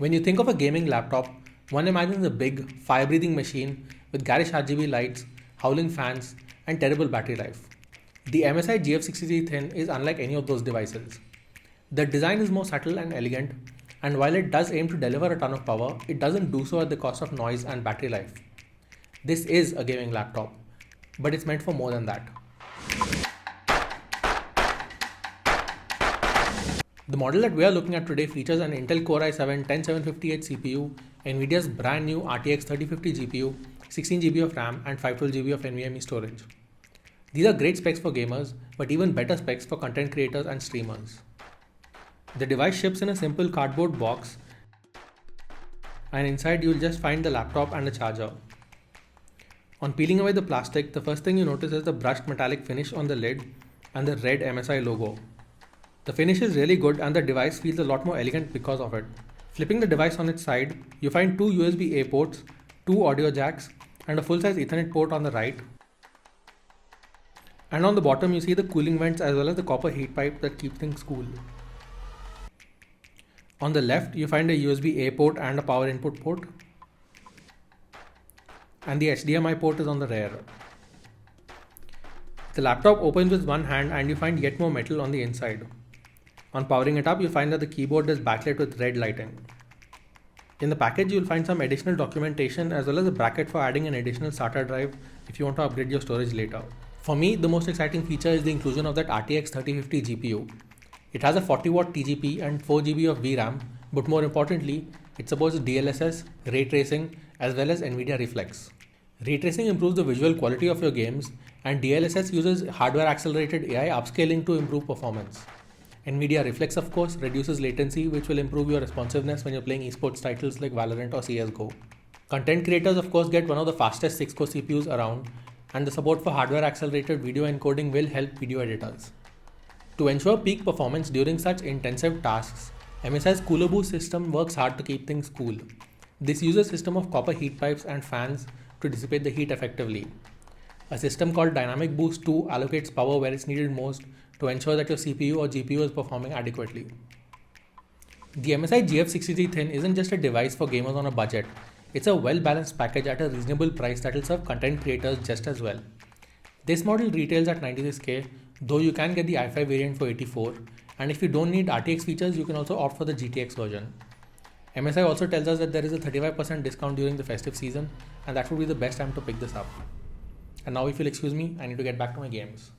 When you think of a gaming laptop, one imagines a big, fire-breathing machine with garish RGB lights, howling fans, and terrible battery life. The MSI GF63 Thin is unlike any of those devices. The design is more subtle and elegant, and while it does aim to deliver a ton of power, it doesn't do so at the cost of noise and battery life. This is a gaming laptop, but it's meant for more than that. The model that we are looking at today features an Intel Core i7-10758 CPU, Nvidia's brand new RTX 3050 GPU, 16GB of RAM and 512GB of NVMe storage. These are great specs for gamers, but even better specs for content creators and streamers. The device ships in a simple cardboard box, and inside you'll just find the laptop and a charger. On peeling away the plastic, the first thing you notice is the brushed metallic finish on the lid and the red MSI logo. The finish is really good and the device feels a lot more elegant because of it. Flipping the device on its side, you find two USB-A ports, two audio jacks, and a full-size Ethernet port on the right. And on the bottom you see the cooling vents as well as the copper heat pipe that keep things cool. On the left you find a USB-A port and a power input port. And the HDMI port is on the rear. The laptop opens with one hand and you find yet more metal on the inside. On powering it up, you find that the keyboard is backlit with red lighting. In the package, you'll find some additional documentation as well as a bracket for adding an additional SATA drive if you want to upgrade your storage later. For me, the most exciting feature is the inclusion of that RTX 3050 GPU. It has a 40W TGP and 4GB of VRAM, but more importantly, it supports DLSS, ray tracing, as well as NVIDIA Reflex. Ray tracing improves the visual quality of your games, and DLSS uses hardware-accelerated AI upscaling to improve performance. NVIDIA Reflex, of course, reduces latency, which will improve your responsiveness when you're playing esports titles like Valorant or CSGO. Content creators, of course, get one of the fastest 6-core CPUs around, and the support for hardware-accelerated video encoding will help video editors. To ensure peak performance during such intensive tasks, MSI's Cooler Boost system works hard to keep things cool. This uses a system of copper heat pipes and fans to dissipate the heat effectively. A system called Dynamic Boost 2 allocates power where it's needed most to ensure that your CPU or GPU is performing adequately. The MSI GF63 Thin isn't just a device for gamers on a budget, it's a well-balanced package at a reasonable price that will serve content creators just as well. This model retails at 96K, though you can get the i5 variant for 84, and if you don't need RTX features, you can also opt for the GTX version. MSI also tells us that there is a 35% discount during the festive season, and that would be the best time to pick this up. And now if you'll excuse me, I need to get back to my games.